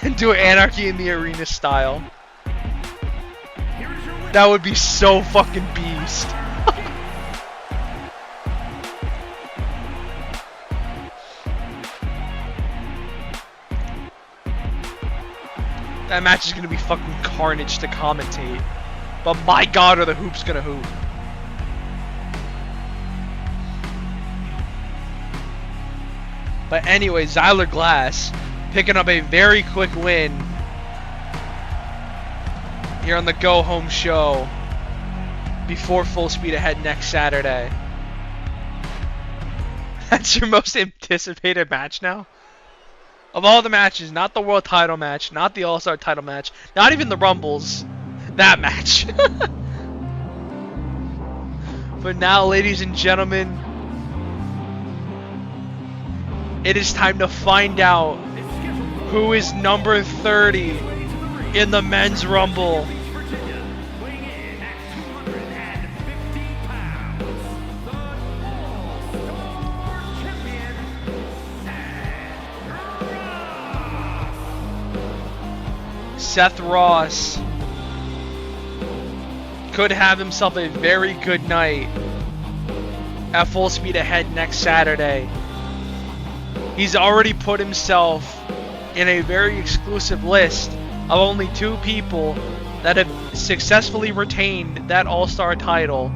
And do Anarchy in the Arena style. That would be so fucking beast. That match is going to be fucking carnage to commentate. But my god, are the hoops going to hoop. But anyway, Zyler Glass picking up a very quick win here on the Go Home show before Full Speed Ahead next Saturday. That's your most anticipated match now? Of all the matches, not the world title match, not the All-Star title match, not even the Rumbles, that match. But now, ladies and gentlemen, it is time to find out who is number 30 in the Men's Rumble. Seth Ross could have himself a very good night at Full Speed Ahead next Saturday. He's already put himself in a very exclusive list of only 2 people that have successfully retained that All-Star title.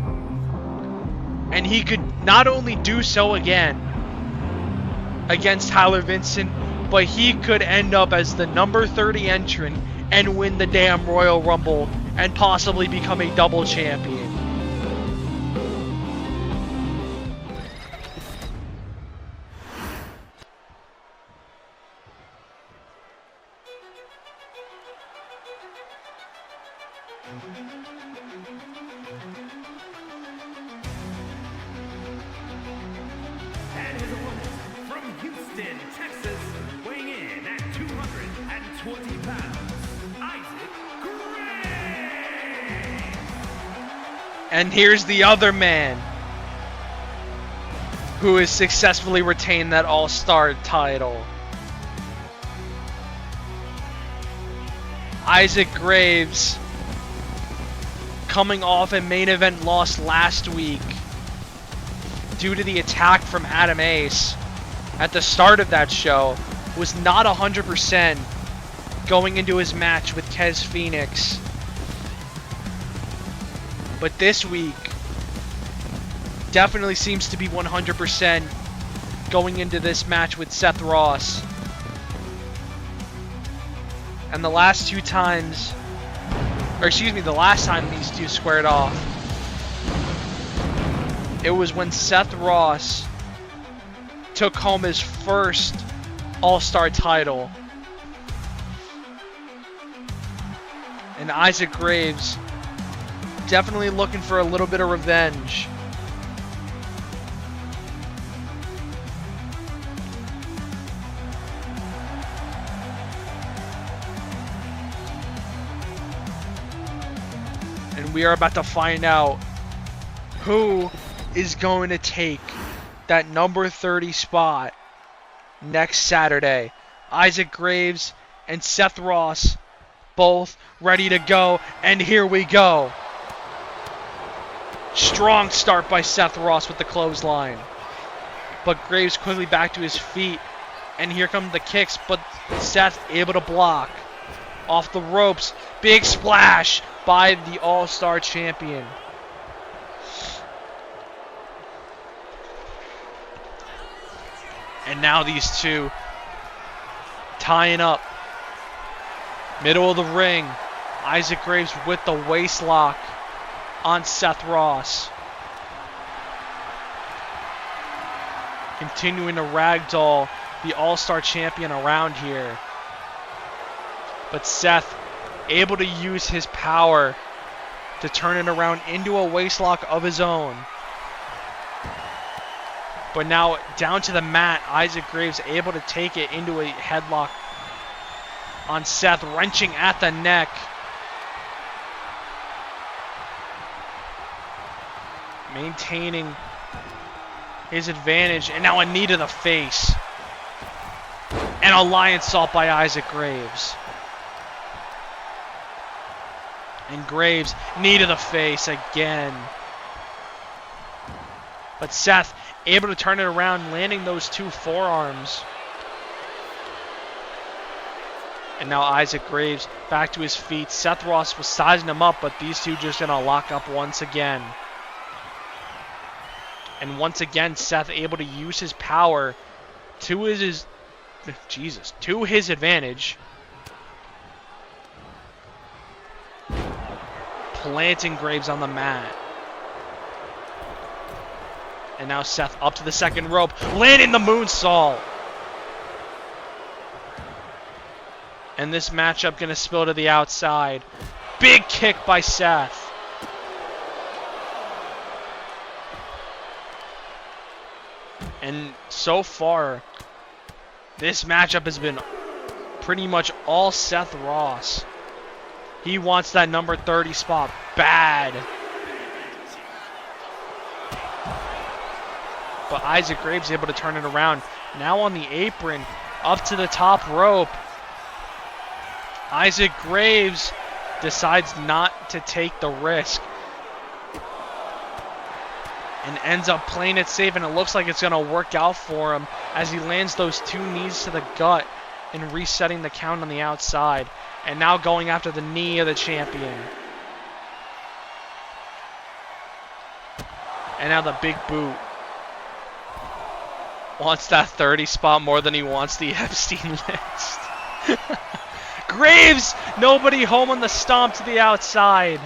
And he could not only do so again against Tyler Vincent, but he could end up as the number 30 entrant and win the damn Royal Rumble and possibly become a double champion. And his opponent from Houston, Texas, weighing in at 220 pounds, Isaac Gray. And here's the other man who has successfully retained that All-Star title. Isaac Graves, coming off a main event loss last week due to the attack from Adam Ace at the start of that show, was not 100% going into his match with Kez Phoenix. But this week, definitely seems to be 100% going into this match with Seth Ross. And the last 2 times, or excuse me, the last time these 2 squared off, it was when Seth Ross took home his first All-Star title. And Isaac Graves definitely looking for a little bit of revenge. And we are about to find out who is going to take that number 30 spot next Saturday. Isaac Graves and Seth Ross both ready to go, and here we go. Strong start by Seth Ross with the clothesline. But Graves quickly back to his feet, and here come the kicks, but Seth able to block. Off the ropes, big splash by the All-Star champion. And now these 2 tying up. Middle of the ring. Isaac Graves with the waist lock on Seth Ross. Continuing to ragdoll the All-Star champion around here. But Seth able to use his power to turn it around into a waist lock of his own. But now down to the mat, Isaac Graves able to take it into a headlock on Seth, wrenching at the neck. Maintaining his advantage, and now a knee to the face. And a lion salt by Isaac Graves. And Graves, knee to the face again. But Seth able to turn it around, landing those 2 forearms. And now Isaac Graves back to his feet. Seth Ross was sizing him up, but these two just going to lock up once again. And once again, Seth able to use his power to his advantage. Planting Graves on the mat. And now Seth up to the second rope, landing the moonsault. And this matchup gonna spill to the outside. Big kick by Seth. And so far, this matchup has been pretty much all Seth Ross. He wants that number 30 spot bad. But Isaac Graves able to turn it around. Now on the apron, up to the top rope. Isaac Graves decides not to take the risk. And ends up playing it safe, and it looks like it's going to work out for him as he lands those two knees to the gut and resetting the count on the outside. And now going after the knee of the champion. And now the big boot. Wants that 30 spot more than he wants the Epstein list. Graves, nobody home on the stomp to the outside.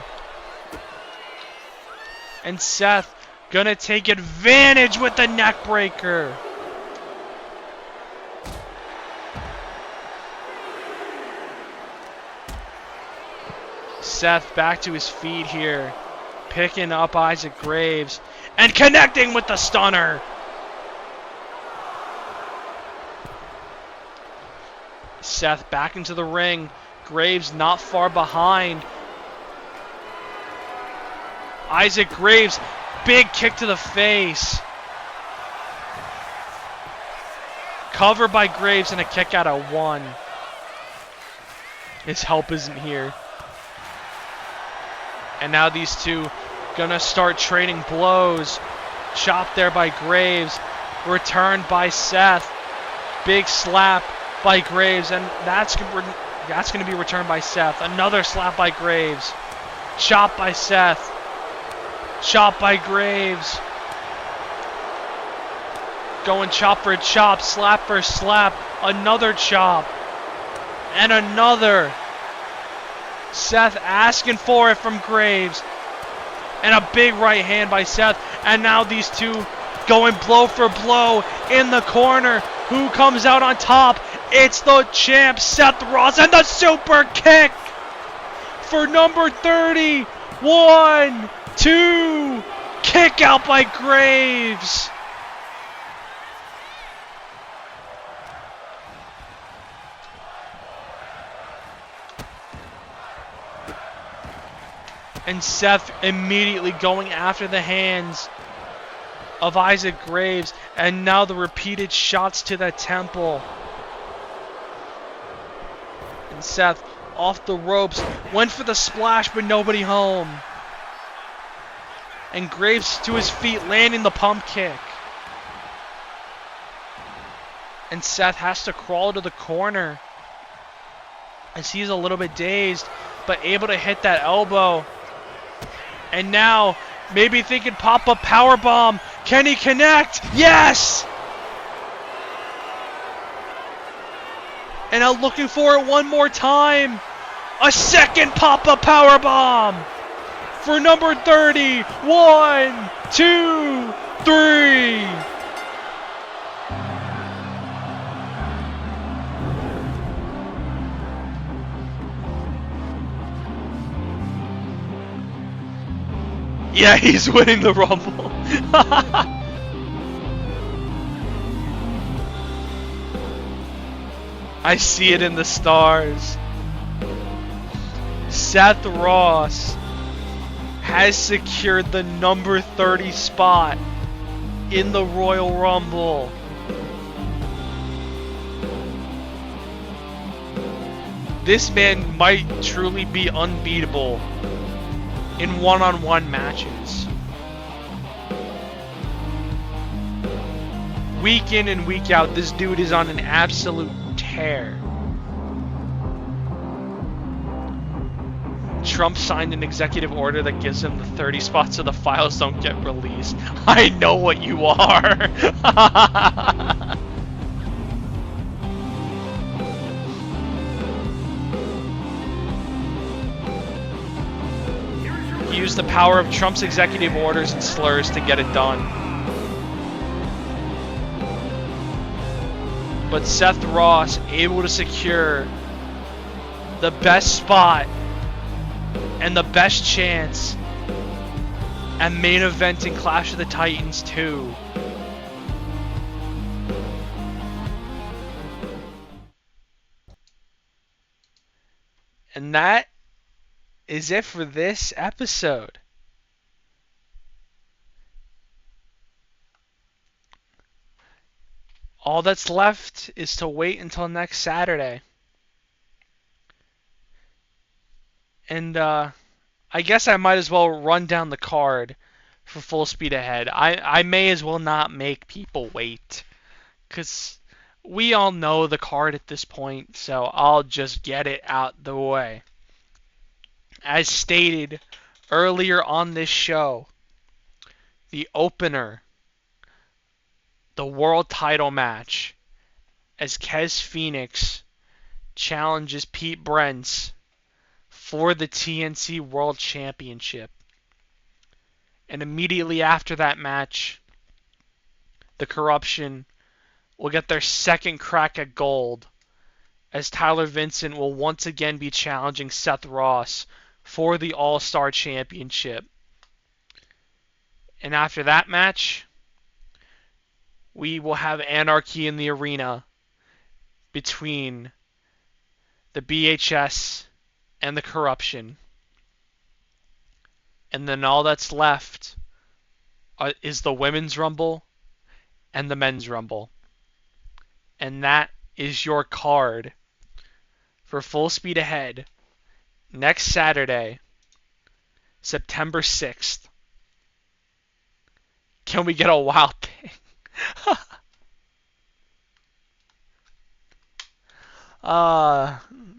And Seth gonna take advantage with the neck breaker. Seth back to his feet here, picking up Isaac Graves and connecting with the stunner. Seth back into the ring. Graves not far behind. Isaac Graves, big kick to the face. Covered by Graves and a kick out of one. His help isn't here. And now these two gonna start trading blows. Chopped there by Graves. Returned by Seth. Big slap by Graves, and that's going to be returned by Seth. Another slap by Graves. Chop by Seth. Chop by Graves. Going chop for chop, slap for slap. Another chop. And another. Seth asking for it from Graves. And a big right hand by Seth. And now these two going blow for blow in the corner. Who comes out on top? It's the champ, Seth Ross, and the super kick for number 30. 1, 2, kick out by Graves. And Seth immediately going after the hands of Isaac Graves, and now the repeated shots to the temple. And Seth off the ropes, went for the splash, but nobody home. And Graves to his feet, landing the pump kick. And Seth has to crawl to the corner as he's a little bit dazed, but able to hit that elbow. And now, maybe thinking pop-up powerbomb. Can he connect? Yes! And now looking for it one more time. A second pop-up powerbomb for number 30. 1, 2, 3. Yeah, he's winning the Rumble. I see it in the stars. Seth Ross has secured the number 30 spot in the Royal Rumble. This man might truly be unbeatable in one-on-one matches. Week in and week out, this dude is on an absolute tear. Trump signed an executive order that gives him the 30 spots so the files don't get released. I know what you are. Use the power of Trump's executive orders and slurs to get it done. But Seth Ross able to secure the best spot and the best chance at main event in Clash of the Titans 2. And that is it for this episode. All that's left is to wait until next Saturday. And I guess I might as well run down the card for Full Speed Ahead. I may as well not make people wait, because we all know the card at this point, so I'll just get it out the way. As stated earlier on this show, the opener, the world title match, as Kez Phoenix challenges Pete Brents for the TNC World Championship. And immediately after that match, the Corruption will get their second crack at gold, as Tyler Vincent will once again be challenging Seth Ross for the All-Star Championship. And after that match, we will have anarchy in the arena between the BHS and the Corruption. And then all that's left is the Women's Rumble and the Men's Rumble. And that is your card for Full Speed Ahead next Saturday, September 6th. Can we get a wild thing?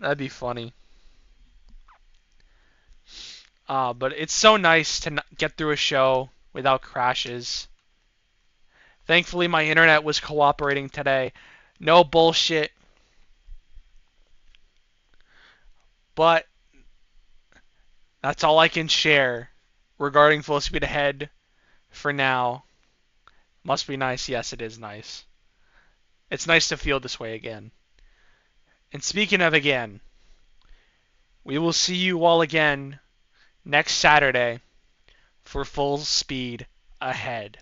That'd be funny. But it's so nice to get through a show without crashes. Thankfully, my internet was cooperating today. No bullshit. But that's all I can share regarding Full Speed Ahead for now. Must be nice. Yes, it is nice. It's nice to feel this way again. And speaking of again, we will see you all again next Saturday for Full Speed Ahead.